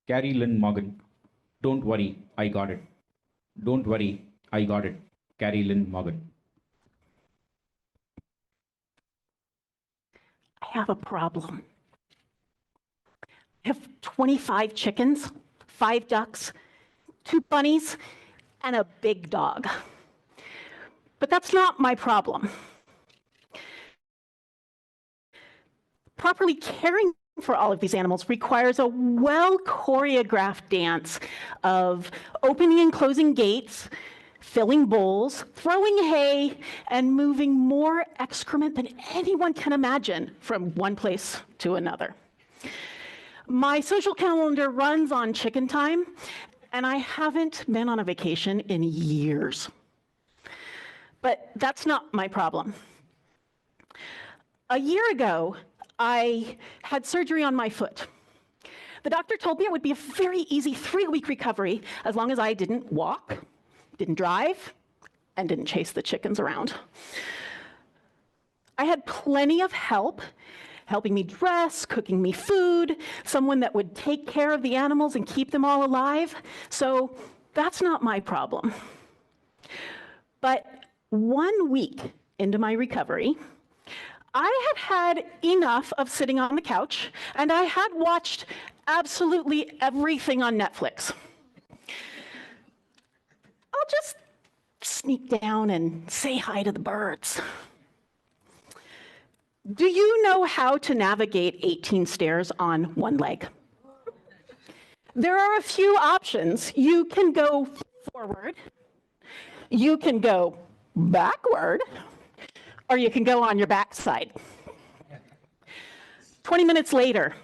Kari Lynn Morgan. Don't worry, I got it. Don't worry, I got it. Kari Lynn Morgan. I have a problem. I have 25 chickens, 5 ducks, 2 bunnies, and a big dog. But that's not my problem. Properly caring for all of these animals requires a well-choreographed dance of opening and closing gates, filling bowls, throwing hay, and moving more excrement than anyone can imagine from one place to another. My social calendar runs on chicken time, and I haven't been on a vacation in years. But that's not my problem. A year ago, I had surgery on my foot. The doctor told me it would be a very easy 3-week recovery as long as I didn't walk, didn't drive, and didn't chase the chickens around. I had plenty of help, helping me dress, cooking me food, someone that would take care of the animals and keep them all alive. So that's not my problem. But 1 week into my recovery, I had enough of sitting on the couch, and I had watched absolutely everything on Netflix. I'll just sneak down and say hi to the birds. Do you know how to navigate 18 stairs on one leg? There are a few options. You can go forward, you can go backward, or you can go on your backside. 20 minutes later,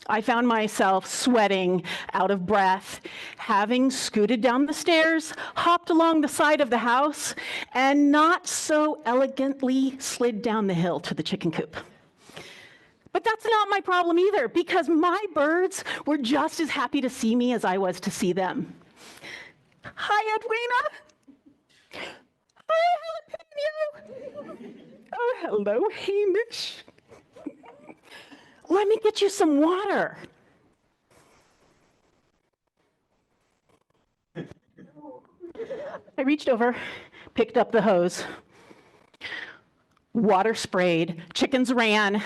I found myself sweating, out of breath, having scooted down the stairs, hopped along the side of the house, and not so elegantly slid down the hill to the chicken coop. But that's not my problem either, because my birds were just as happy to see me as I was to see them. Hi, Edwina. Hi, Jalapeno. Oh, hello, Hamish. Let me get you some water. I reached over, picked up the hose. Water sprayed, chickens ran,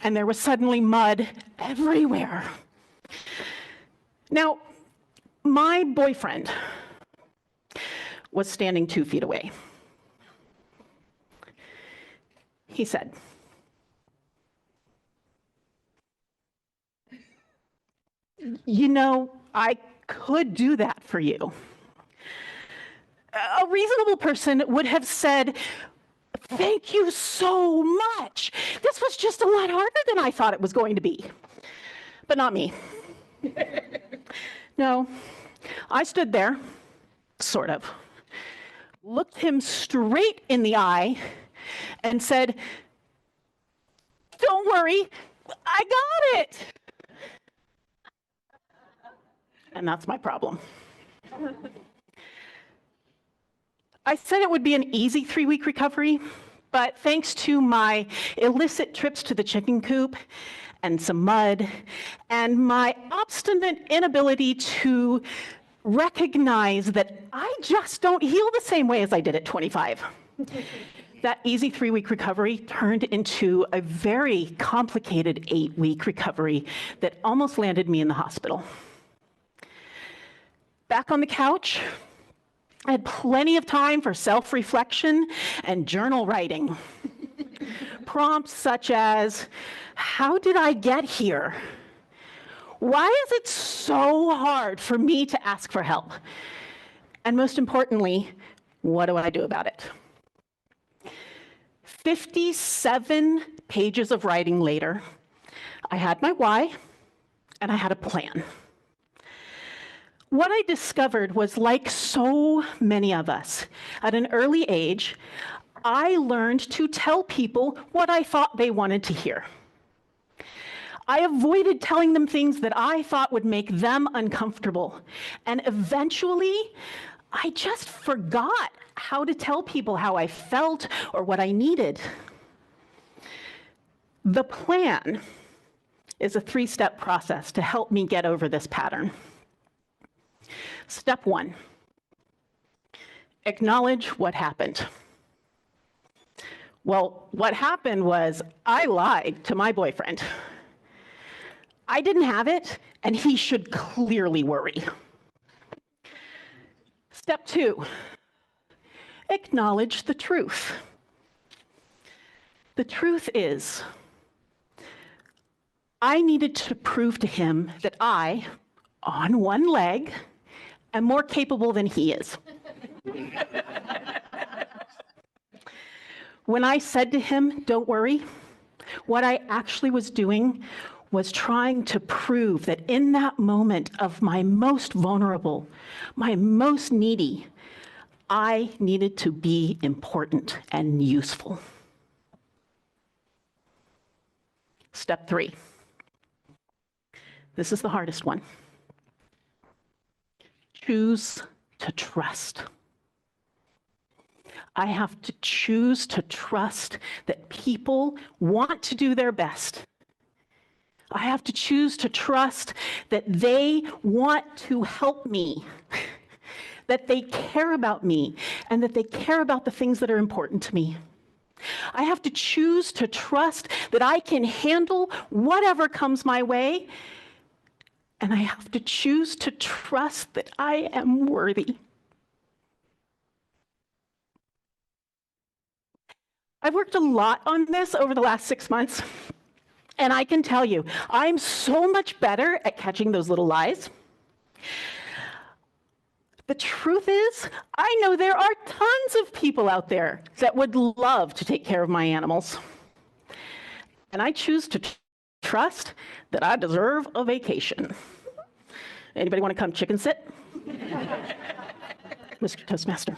and there was suddenly mud everywhere. Now, my boyfriend was standing 2 feet away. He said, "You know, I could do that for you." A reasonable person would have said, "Thank you so much. This was just a lot harder than I thought it was going to be." But not me. No, I stood there, sort of, looked him straight in the eye, and said, "Don't worry, I got it." And that's my problem. I said it would be an easy 3-week recovery, but thanks to my illicit trips to the chicken coop and some mud, and my obstinate inability to recognize that I just don't heal the same way as I did at 25. That easy 3-week recovery turned into a very complicated 8-week recovery that almost landed me in the hospital. Back on the couch, I had plenty of time for self-reflection and journal writing. Prompts such as, how did I get here? Why is it so hard for me to ask for help? And most importantly, what do I do about it? 57 pages of writing later, I had my why, and I had a plan. What I discovered was, like so many of us, at an early age, I learned to tell people what I thought they wanted to hear. I avoided telling them things that I thought would make them uncomfortable. And eventually, I just forgot how to tell people how I felt or what I needed. The plan is a 3-step process to help me get over this pattern. Step 1, acknowledge what happened. Well, what happened was I lied to my boyfriend. I didn't have it, and he should clearly worry. Step 2, acknowledge the truth. The truth is, I needed to prove to him that I, on one leg, am more capable than he is. When I said to him, "Don't worry," what I actually was doing was trying to prove that in that moment of my most vulnerable, my most needy, I needed to be important and useful. Step 3. This is the hardest one. Choose to trust. I have to choose to trust that people want to do their best. I have to choose to trust that they want to help me, that they care about me, and that they care about the things that are important to me. I have to choose to trust that I can handle whatever comes my way, and I have to choose to trust that I am worthy. I've worked a lot on this over the last 6 months, and I can tell you, I'm so much better at catching those little lies. The truth is, I know there are tons of people out there that would love to take care of my animals. And I choose to trust that I deserve a vacation. Anybody want to come chicken sit? Mr. Toastmaster.